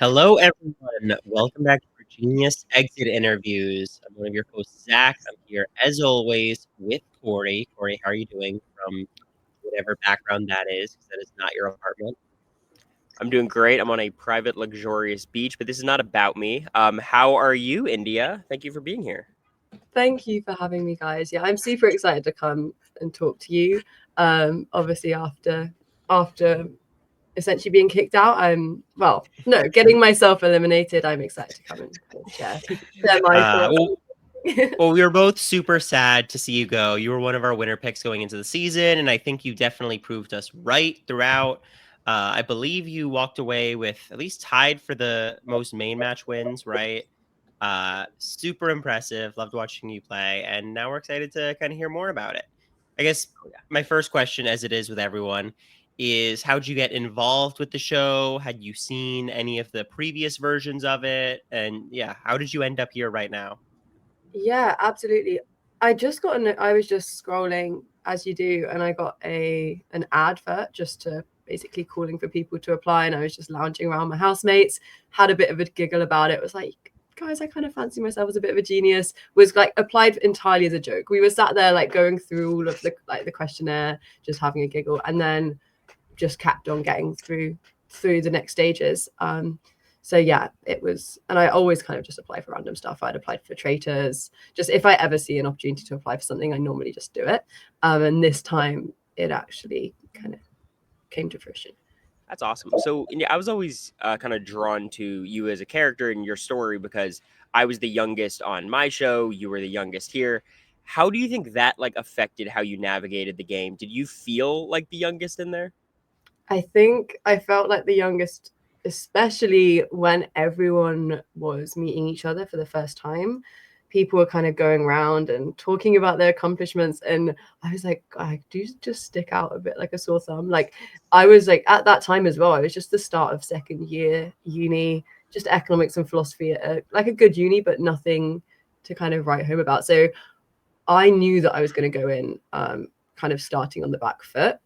Hello, everyone. Welcome back to Virginia's Exit Interviews. I'm one of your hosts, Zach. I'm here, as always, with Corey. Corey, how are you doing from whatever background that is? Because that is not your apartment. I'm doing great. I'm on a private, luxurious beach, but this is not about me. How are you, India? Thank you for being here. Thank you for having me, guys. Yeah, I'm super excited to come and talk to you. Obviously after essentially being kicked out, getting myself eliminated. I'm excited to come and kind of share my Uh, thoughts. well, well, we were both super sad to see you go. You were one of our winner picks going into the season, and I think you definitely proved us right throughout. I believe you walked away with at least tied for the most main match wins, right? Super impressive. Loved watching you play, and now we're excited to kind of hear more about it. I guess my first question, as it is with everyone, is how'd you get involved with the show? Had you seen any of the previous versions of it? And yeah, how did you end up here right now? Yeah, absolutely. I was just scrolling as you do, and I got an advert just to basically calling for people to apply, and I was just lounging around my housemates, had a bit of a giggle about it. Was like, guys, I kind of fancy myself as a bit of a genius. Was like applied entirely as a joke. We were sat there like going through all of the questionnaire, just having a giggle, and then just kept on getting through the next stages. So yeah, it was, and I always kind of just apply for random stuff. I'd applied for traitors. Just if I ever see an opportunity to apply for something, I normally just do it. And this time, it actually kind of came to fruition. That's awesome. So, India, I was always kind of drawn to you as a character and your story because I was the youngest on my show. You were the youngest here. How do you think that affected how you navigated the game? Did you feel like the youngest in there? I think I felt like the youngest, especially when everyone was meeting each other for the first time. People were kind of going around and talking about their accomplishments. And I was like, I do just stick out a bit like a sore thumb. Like, I was like, at that time as well, I was just the start of second year uni, just economics and philosophy at like a good uni, but nothing to kind of write home about. So I knew that I was going to go in kind of starting on the back foot.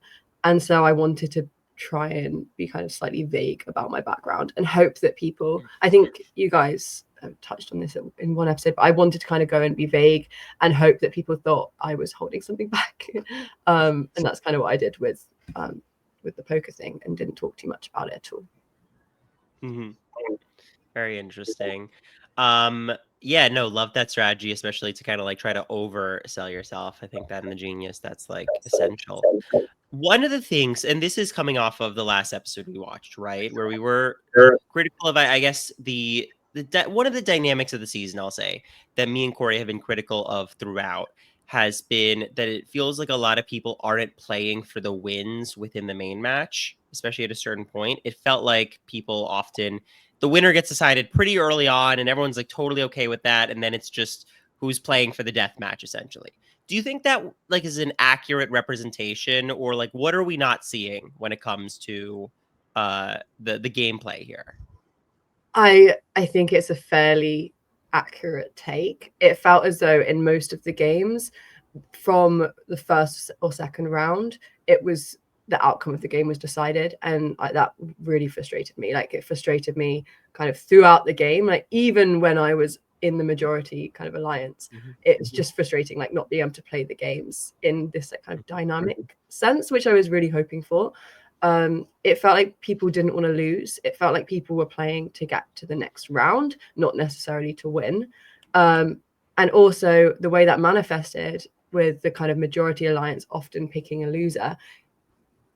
And so I wanted to try and be kind of slightly vague about my background and hope that people, I think you guys have touched on this in one episode, but I wanted to kind of go and be vague and hope that people thought I was holding something back. And that's kind of what I did with the poker thing and didn't talk too much about it at all. Mm-hmm. Very interesting. Yeah, no, love that strategy, especially to kind of like try to oversell yourself. I think that in the genius, that's like essential. One of the things, and this is coming off of the last episode we watched, right, where we were critical of, I guess, one of the dynamics of the season, I'll say, that me and Corey have been critical of throughout has been that it feels like a lot of people aren't playing for the wins within the main match, especially at a certain point. It felt like people often, the winner gets decided pretty early on, and everyone's like totally okay with that, and then it's just who's playing for the death match, essentially. Do you think that like is an accurate representation, or like what are we not seeing when it comes to the gameplay here? I think it's a fairly accurate take. It felt as though in most of the games from the first or second round, it was the outcome of the game was decided, and that really frustrated me. Like it frustrated me kind of throughout the game. Like even when I was in the majority kind of alliance, it's just frustrating, like not being able to play the games in this like, kind of dynamic sense, which I was really hoping for. It felt like people didn't want to lose. It felt like people were playing to get to the next round, not necessarily to win. And also the way that manifested with the kind of majority alliance often picking a loser.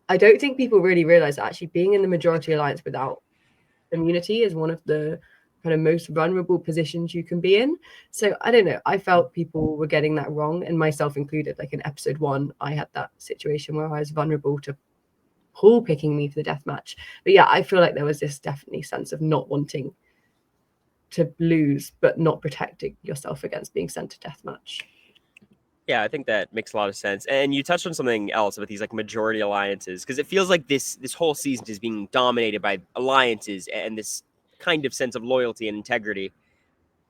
I don't think people really realize that actually being in the majority alliance without immunity is one of the kind of most vulnerable positions you can be in. So I don't know. I felt people were getting that wrong, and myself included. Like in episode 1, I had that situation where I was vulnerable to Paul picking me for the death match. But yeah, I feel like there was this definitely sense of not wanting to lose, but not protecting yourself against being sent to death match. Yeah, I think that makes a lot of sense. And you touched on something else about these majority alliances because it feels like this whole season is being dominated by alliances and this kind of sense of loyalty and integrity.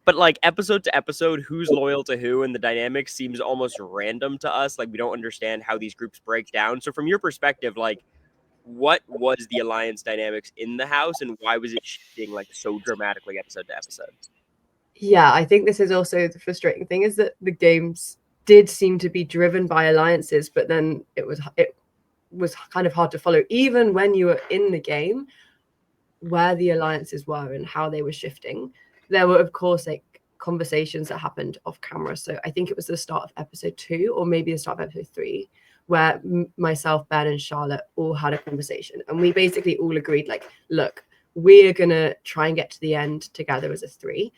But episode to episode, who's loyal to who and the dynamic seems almost random to us. Like we don't understand how these groups break down. So from your perspective, what was the alliance dynamics in the house, and why was it shifting like so dramatically episode to episode? Yeah, I think this is also the frustrating thing, is that the games did seem to be driven by alliances, but then it was kind of hard to follow, even when you were in the game, where the alliances were and how they were shifting. There were, of course, like conversations that happened off camera. So I think it was the start of episode 2, or maybe the start of episode 3, where myself, Ben, and Charlotte all had a conversation, and we basically all agreed, like, look, we're gonna try and get to the end together as a 3,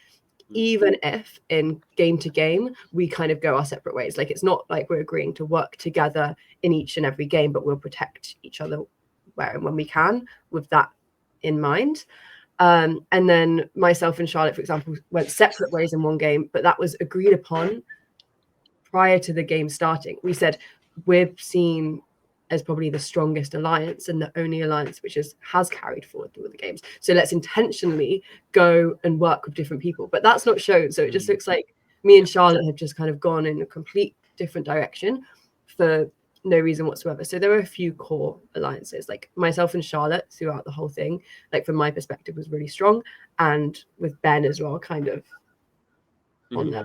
even if in game to game we kind of go our separate ways. Like, it's not like we're agreeing to work together in each and every game, but we'll protect each other where and when we can, with that in mind. And then myself and Charlotte, for example, went separate ways in one game, but that was agreed upon prior to the game starting. We said, we're seen as probably the strongest alliance and the only alliance which has carried forward through the games. So let's intentionally go and work with different people. But that's not shown. So it just looks like me and Charlotte have just kind of gone in a complete different direction for no reason whatsoever. So there were a few core alliances, like myself and Charlotte throughout the whole thing, like from my perspective, was really strong. And with Ben as well, kind of on that.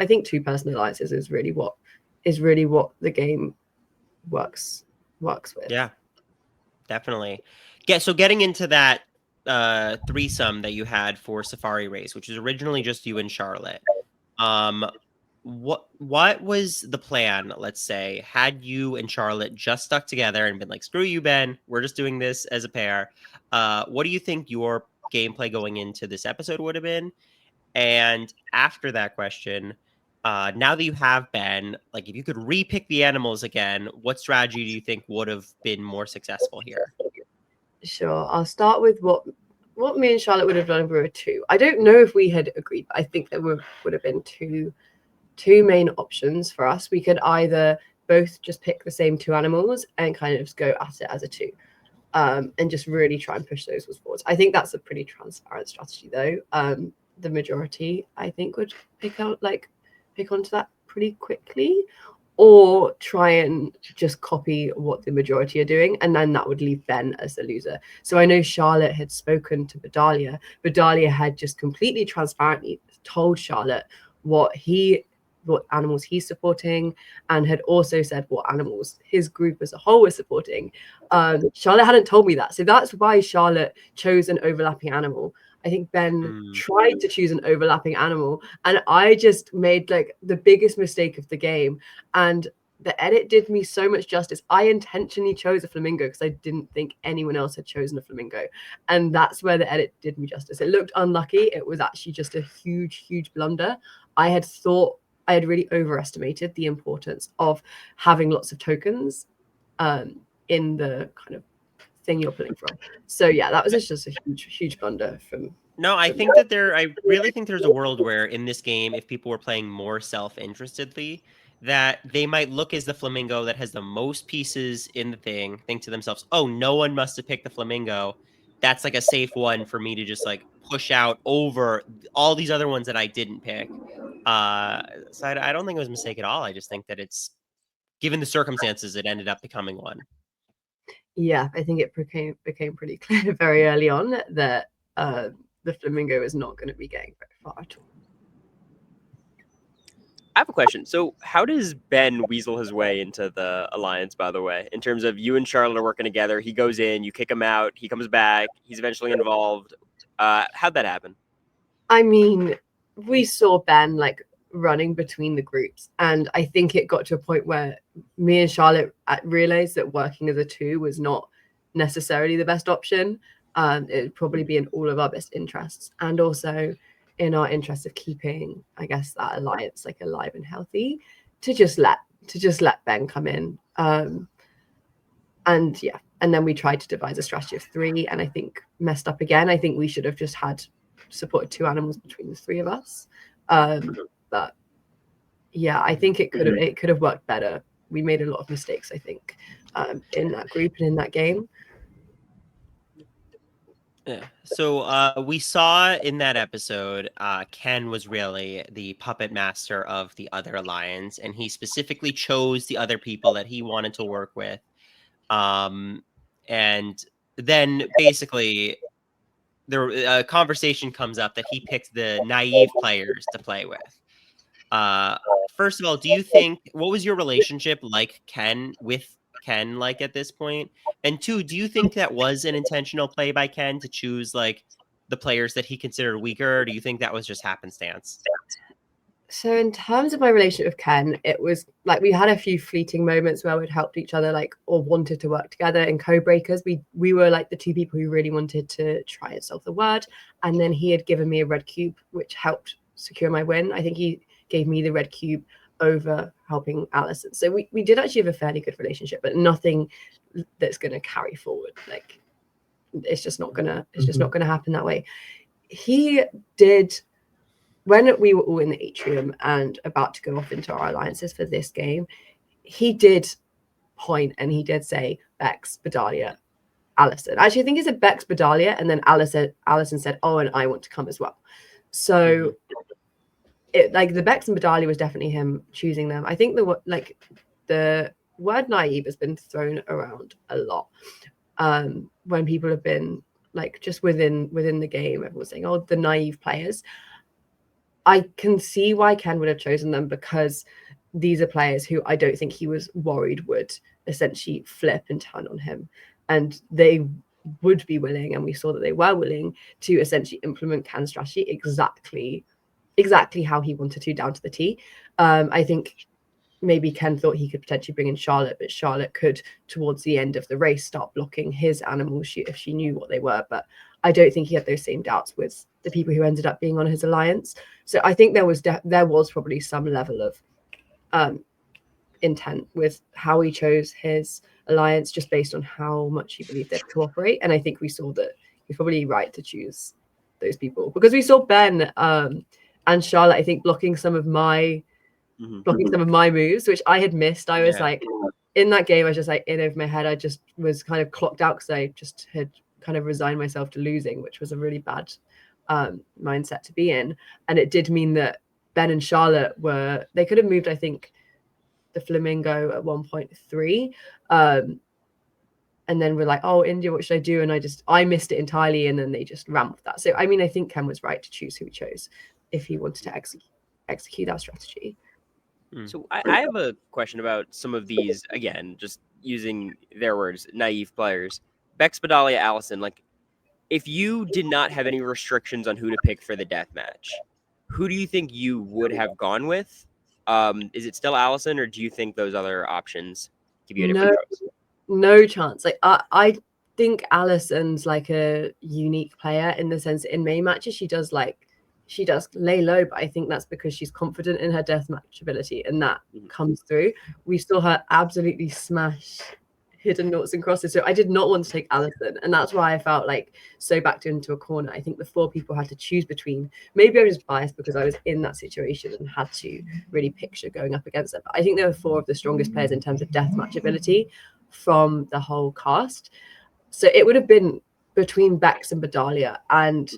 I think 2 person alliances is really what the game works with. Yeah, definitely. Yeah, so getting into that threesome that you had for Safari Race, which was originally just you and Charlotte. What was the plan, let's say, had you and Charlotte just stuck together and been like, screw you, Ben, we're just doing this as a pair? What do you think your gameplay going into this episode would have been? And after that question, now that you have Ben, like, if you could repick the animals again, what strategy do you think would have been more successful here? Sure. I'll start with what me and Charlotte would have done if we were 2. I don't know if we had agreed, but I think there would have been two main options for us. We could either both just pick the same 2 animals and kind of just go at it as a 2, and just really try and push those forwards. I think that's a pretty transparent strategy, though. The majority, I think, would pick onto that pretty quickly, or try and just copy what the majority are doing, and then that would leave Ben as the loser. So I know Charlotte had spoken to Bedalia. Bedalia had just completely transparently told Charlotte what animals he's supporting, and had also said what animals his group as a whole was supporting. Charlotte hadn't told me that, so that's why Charlotte chose an overlapping animal. I think Ben tried to choose an overlapping animal, and I just made like the biggest mistake of the game. And the edit did me so much justice. I intentionally chose a flamingo because I didn't think anyone else had chosen a flamingo. And that's where the edit did me justice. It looked unlucky. It was actually just a huge, huge blunder. I had really overestimated the importance of having lots of tokens in the kind of thing you're pulling from. So yeah, that was just a huge, huge blunder from. No, I think that I really think there's a world where in this game, if people were playing more self-interestedly, that they might look as the flamingo that has the most pieces in the thing, think to themselves, oh, no one must have picked the flamingo. That's like a safe one for me to just like push out over all these other ones that I didn't pick. So I don't think it was a mistake at all. I just think that it's, given the circumstances, it ended up becoming one. Yeah, I think it became pretty clear very early on that the flamingo is not going to be getting very far at all. I have a question. So, how does Ben weasel his way into the alliance, by the way, in terms of you and Charlotte are working together? He goes in, you kick him out, he comes back, he's eventually involved. How'd that happen? I mean, we saw Ben like running between the groups, and I think it got to a point where me and Charlotte realized that working as a 2 was not necessarily the best option. It would probably be in all of our best interests, and also in our interest of keeping, I guess, that alliance like alive and healthy, to just let Ben come in. And yeah, and then we tried to devise a strategy of 3, and I think messed up again. I think we should have just had supported 2 animals between the 3 of us. But yeah, I think it could have worked better. We made a lot of mistakes, I think, in that group and in that game. Yeah. So we saw in that episode, Ken was really the puppet master of the other alliance, and he specifically chose the other people that he wanted to work with. And then basically a conversation comes up that he picked the naive players to play with. First of all, do you think, what was your relationship like with Ken like at this point? And two, do you think that was an intentional play by Ken to choose like the players that he considered weaker? Or do you think that was just happenstance? So in terms of my relationship with Ken, it was like we had a few fleeting moments where we'd helped each other, like, or wanted to work together in Codebreakers. We were like the two people who really wanted to try and solve the word. And then he had given me a red cube, which helped secure my win. I think he gave me the red cube over helping Alison. So we did actually have a fairly good relationship, but nothing that's going to carry forward. Like, it's just not gonna happen that way. He did, when we were all in the atrium and about to go off into our alliances for this game, he did point and he did say Bex, Bedalia, Alison. Actually, I think he said Bex, Bedalia, and then Alison said, "Oh, and I want to come as well." So it, like, the Bex and Bedalia was definitely him choosing them. I think the word naive has been thrown around a lot when people have been like just within the game. Everyone's saying, "Oh, the naive players." I can see why Ken would have chosen them, because these are players who I don't think he was worried would essentially flip and turn on him. And they would be willing, and we saw that they were willing to essentially implement Ken's strategy exactly how he wanted to, down to the T. I think maybe Ken thought he could potentially bring in Charlotte, but Charlotte could, towards the end of the race, start blocking his animals if she knew what they were. But I don't think he had those same doubts with the people who ended up being on his alliance. So I think there was probably some level of intent with how he chose his alliance, just based on how much he believed they'd cooperate. And I think we saw that he's probably right to choose those people, because we saw Ben and Charlotte, I think, blocking some of my moves, which I had missed. I was like, in that game, I was just like in over my head. I just was kind of clocked out because I just had kind of resigned myself to losing, which was a really bad mindset to be in. And it did mean that Ben and Charlotte they could have moved, I think, the Flamingo at 1.3. And then we're like, "Oh, India, what should I do?" And I missed it entirely. And then they just ran with that. So, I mean, I think Ken was right to choose who he chose if he wanted to execute that strategy. So I have a question about some of these, again, just using their words, naive players. Bex, Bedalia, Alison, like, if you did not have any restrictions on who to pick for the death match, who do you think you would have gone with? Is it still Alison, or do you think those other options give you a different choice? No chance. Like, I think Alison's like a unique player in the sense that in main matches she does lay low, but I think that's because she's confident in her deathmatch ability, and that comes through. We saw her absolutely smash hidden noughts and crosses. So I did not want to take Alison, and that's why I felt like so backed into a corner. I think the four people had to choose between. Maybe I was biased because I was in that situation and had to really picture going up against them. But I think there were four of the strongest players in terms of deathmatch ability from the whole cast. So it would have been between Bex and Bedalia, and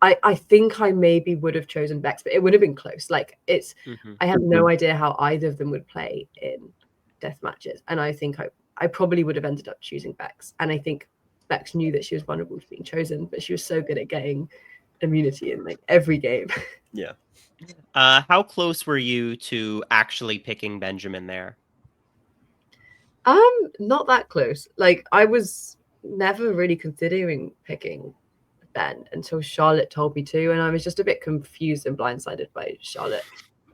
I think I maybe would have chosen Bex, but it would have been close. Like, I have no idea how either of them would play in death matches, and I think I probably would have ended up choosing Bex. And I think Bex knew that she was vulnerable to being chosen, but she was so good at getting immunity in like every game. Yeah. How close were you to actually picking Benjamin there? Not that close. Like, I was never really considering picking Ben until Charlotte told me to, and I was just a bit confused and blindsided by Charlotte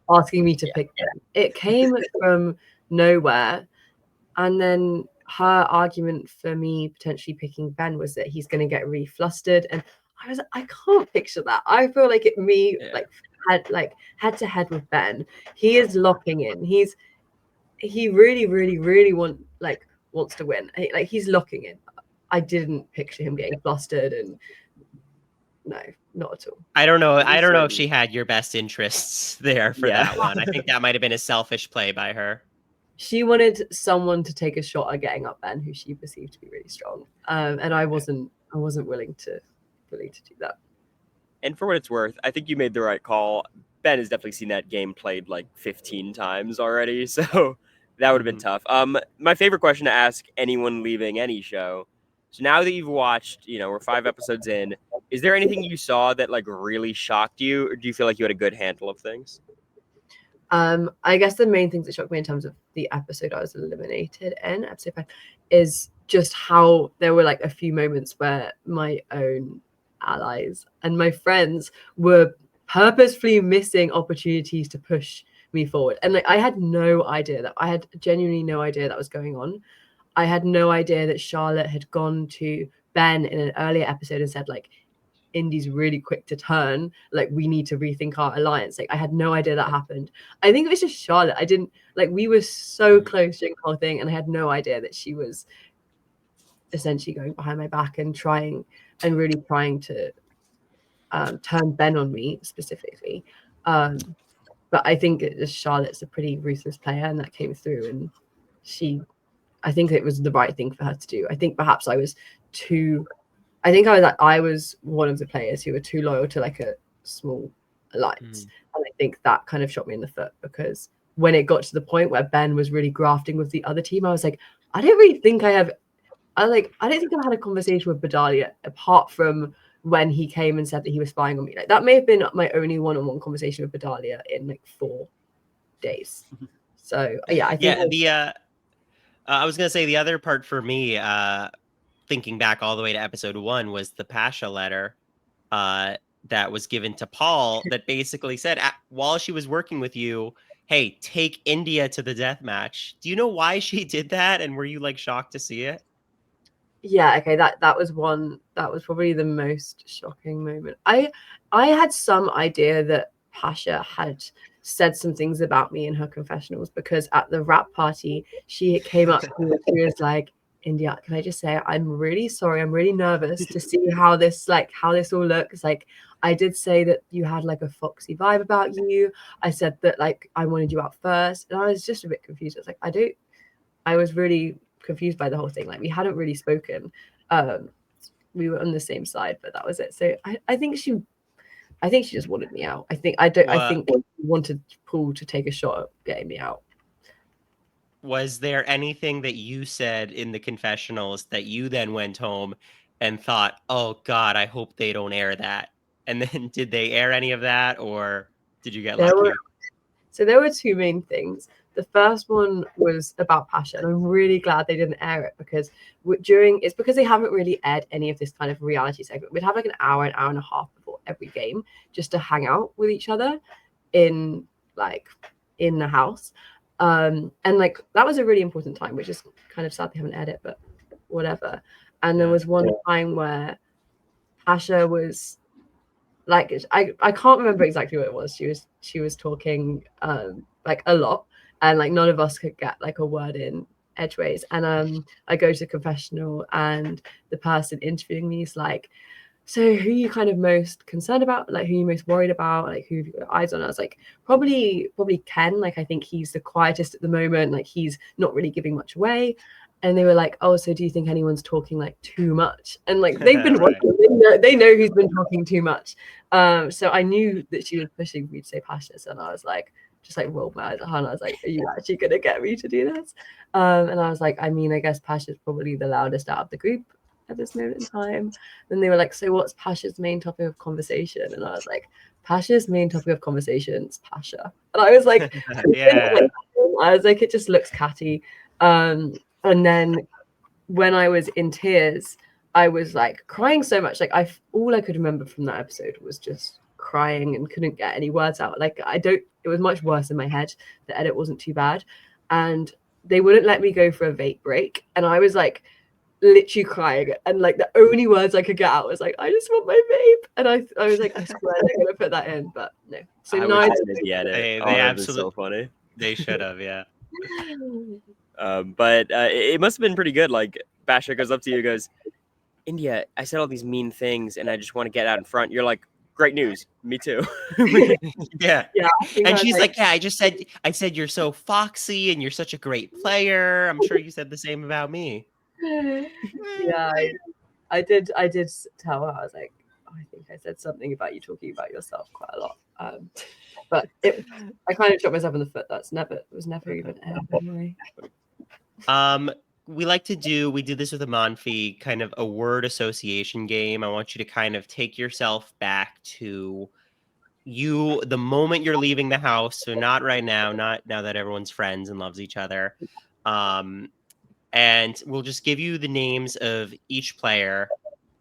asking me to pick Ben. It came from nowhere, and then her argument for me potentially picking Ben was that he's going to get really flustered, and I was like, I can't picture that. I feel like head to head with Ben, he is locking in. He really, really, really wants to win. He's locking in. I didn't picture him getting flustered, and no, not at all. I don't know if she had your best interests there for that one. I think that might have been a selfish play by her. She wanted someone to take a shot at getting up Ben, who she perceived to be really strong, and I wasn't willing to do that. And for what it's worth, I think you made the right call. Ben has definitely seen that game played like 15 times already, so That would have been tough. My favorite question to ask anyone leaving any show. So now that you've watched, we're 5 episodes in, is there anything you saw that like really shocked you, or do you feel like you had a good handle of things? I guess the main things that shocked me in terms of the episode I was eliminated in, episode 5, is just how there were like a few moments where my own allies and my friends were purposefully missing opportunities to push me forward. And like I had genuinely no idea that was going on. I had no idea that Charlotte had gone to Ben in an earlier episode and said like, Indy's really quick to turn. Like, we need to rethink our alliance. Like, I had no idea that happened. I think it was just Charlotte. I didn't like. We were so close during the whole thing, and I had no idea that she was essentially going behind my back and really trying to turn Ben on me specifically. But I think Charlotte's a pretty ruthless player, and that came through. And I think it was the right thing for her to do. I think perhaps I was one of the players who were too loyal to like a small alliance. And I think that kind of shot me in the foot, because when it got to the point where Ben was really grafting with the other team, I was like, I don't think I've had a conversation with Bedalia apart from when he came and said that he was spying on me. Like, that may have been my only one-on-one conversation with Bedalia in like 4 days. So yeah, I think I was gonna say the other part for me, thinking back all the way to episode 1, was the Pasha letter that was given to Paul that basically said, while she was working with you, hey, take India to the death match. Do you know why she did that? And were you like shocked to see it? Yeah, okay, that was probably the most shocking moment. I had some idea that Pasha had said some things about me in her confessionals, because at the RHAP party she came up to me and she was like, India, can I just say I'm really sorry, I'm really nervous to see how this all looks. Like, I did say that you had like a foxy vibe about you. I said that like I wanted you out first, and I was just a bit confused. I was like, I was really confused by the whole thing. Like, we hadn't really spoken. We were on the same side, but that was it. So I think she just wanted me out. I think she wanted Paul to take a shot at getting me out. Was there anything that you said in the confessionals that you then went home and thought, oh God, I hope they don't air that? And then did they air any of that, or did you get lucky? There were 2 main things. The first one was about Pasha, and I'm really glad they didn't air it, because it's because they haven't really aired any of this kind of reality segment. We'd have like an hour and a half before every game just to hang out with each other in the house. And like that was a really important time, which is kind of sad they haven't aired it, but whatever. And there was one time where Pasha was like, I can't remember exactly what it was. She was talking like a lot, and like none of us could get like a word in edgeways. And I go to confessional, and the person interviewing me is like, so who are you kind of most concerned about? Like, who are you most worried about? Like, who have you got eyes on? I was like, probably Ken. Like, I think he's the quietest at the moment. Like, he's not really giving much away. And they were like, oh, so do you think anyone's talking like too much? And like, they've been watching, they know who's been talking too much. So I knew that she was pushing me to say Pasha. And I was like, just like rolled my eyes at her, and I was like, are you actually gonna get me to do this? And I was like, I mean, I guess Pasha's probably the loudest out of the group at this moment in time. Then they were like, so what's Pasha's main topic of conversation? And I was like, Pasha's main topic of conversation is Pasha. And I was like, yeah. I was like, it just looks catty. And then when I was in tears, I was like crying so much. Like, all I could remember from that episode was just crying and couldn't get any words out. Like, it was much worse in my head. The edit wasn't too bad. And they wouldn't let me go for a vape break. And I was like, literally crying, and like the only words I could get out was like, I just want my vape. And I was like, I swear they're gonna put that in, but no. So they absolutely so funny. They should have, yeah. But it must have been pretty good. Like, Pasha goes up to you and goes, India, I said all these mean things and I just want to get out in front. You're like, great news. Me too. Yeah. And she's like, yeah, I said you're so foxy and you're such a great player. I'm sure you said the same about me. Yeah, I did tell her. I was like, I think I said something about you talking about yourself quite a lot. But I kind of shot myself in the foot. It was never even aired anyway. We did this with a Monfy, kind of a word association game. I want you to kind of take yourself back to the moment you're leaving the house. So not right now, not now that everyone's friends and loves each other. And we'll just give you the names of each player,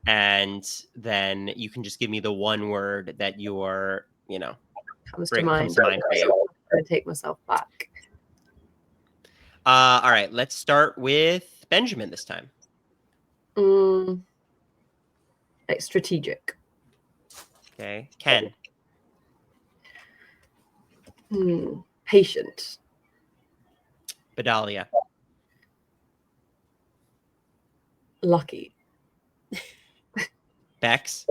and then you can just give me the one word that you're, comes to mind for you. I'm gonna take myself back. All right, let's start with Benjamin this time. Like strategic. Okay, Ken. Patient. Bedalia. Lucky. Bex.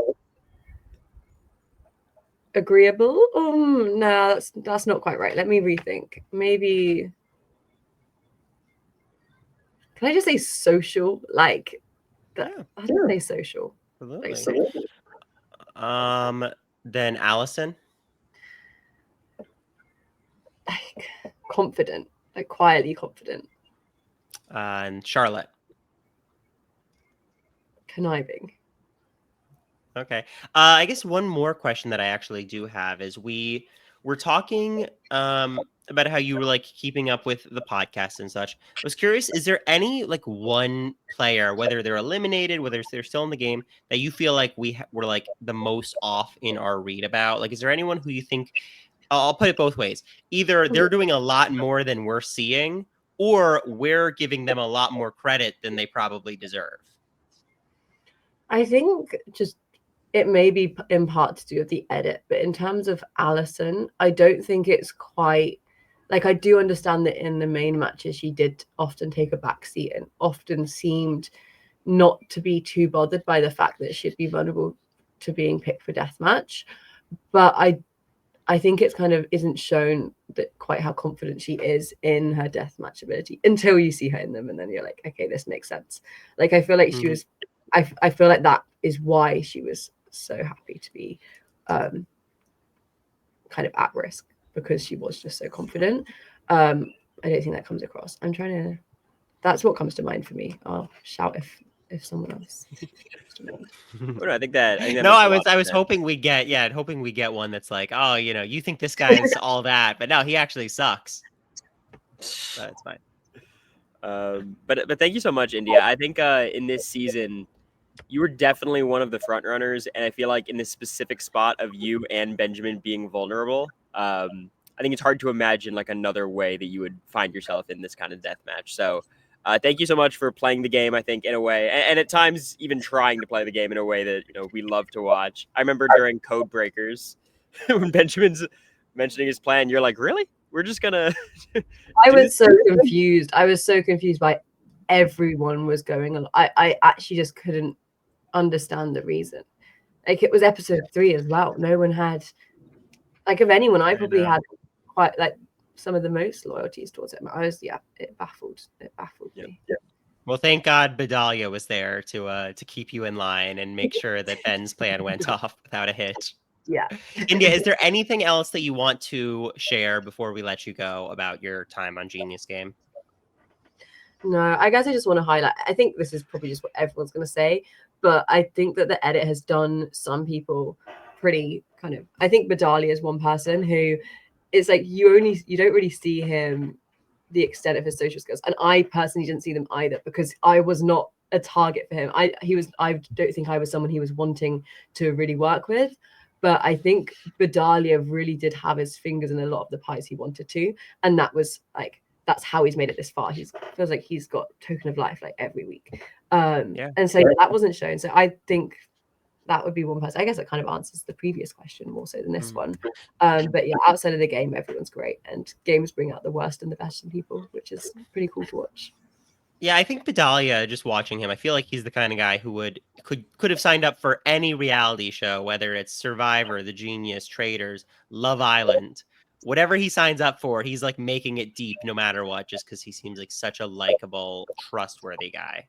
Agreeable. No, that's not quite right. Let me rethink. Maybe. Can I just say social? Like that. Yeah. I don't say social. Absolutely. Like, then Allison. like confident, like quietly confident. And Charlotte. Conniving. Okay. I guess one more question that I actually do have is we're talking about how you were like keeping up with the podcast and such. I was curious, is there any like one player, whether they're eliminated, whether they're still in the game, that you feel like were like the most off in our read about? Like, is there anyone who you think, I'll put it both ways, either they're doing a lot more than we're seeing, or we're giving them a lot more credit than they probably deserve? I think just it may be in part to do with the edit, but in terms of Allison, I don't think it's quite like, I do understand that in the main matches she did often take a backseat and often seemed not to be too bothered by the fact that she'd be vulnerable to being picked for deathmatch. But I think it's kind of isn't shown that quite how confident she is in her deathmatch ability until you see her in them, and then you're like, okay, this makes sense. Like, I feel like she was. I feel like that is why she was so happy to be kind of at risk, because she was just so confident. I don't think that comes across. That's what comes to mind for me. I'll shout if someone else. I think that no, I was hoping we get one that's like, oh, you think this guy's all that, but no, he actually sucks. But it's fine. But thank you so much, India. I think in this season, you were definitely one of the front runners, and I feel like in this specific spot of you and Benjamin being vulnerable, I think it's hard to imagine like another way that you would find yourself in this kind of death match. So thank you so much for playing the game, I think, in a way, and at times even trying to play the game in a way that we love to watch. I remember during Code Breakers, when Benjamin's mentioning his plan, you're like, really? We're just gonna I was so confused. I was so confused by everyone was going on. I actually just couldn't understand the reason. Like, it was episode 3 as well. No one had, like, of anyone, I probably had quite like some of the most loyalties towards him. It baffled me. Yeah. Well, thank God Bedalia was there to keep you in line and make sure that Ben's plan went off without a hitch. Yeah. India, is there anything else that you want to share before we let you go about your time on Genius Game? No, I guess I just want to highlight, I think this is probably just what everyone's going to say, but I think that the edit has done some people pretty kind of, I think Bedalia is one person who is like, you don't really see him, the extent of his social skills. And I personally didn't see them either, because I was not a target for him. I don't think I was someone he was wanting to really work with. But I think Bedalia really did have his fingers in a lot of the pies he wanted to. And that was like, that's how he's made it this far. Feels like he's got Token of Life like every week. And so that wasn't shown. So I think that would be one person. I guess it kind of answers the previous question more so than this one. But yeah, outside of the game, everyone's great. And games bring out the worst and the best in people, which is pretty cool to watch. Yeah, I think Bedalia, just watching him, I feel like he's the kind of guy who could have signed up for any reality show, whether it's Survivor, The Genius, Traders, Love Island. Whatever he signs up for, he's like making it deep no matter what, just because he seems like such a likable, trustworthy guy.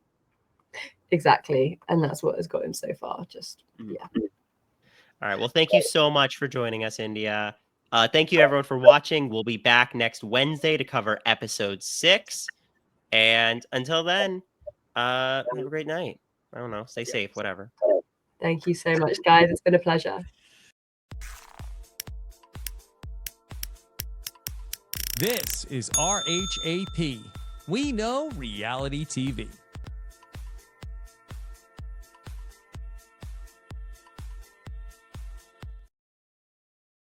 Exactly. And that's what has got him so far. Just, yeah. All right. Well, thank you so much for joining us, India. Thank you, everyone, for watching. We'll be back next Wednesday to cover episode 6. And until then, have a great night. I don't know. Stay safe, whatever. Thank you so much, guys. It's been a pleasure. This is RHAP. We know reality TV.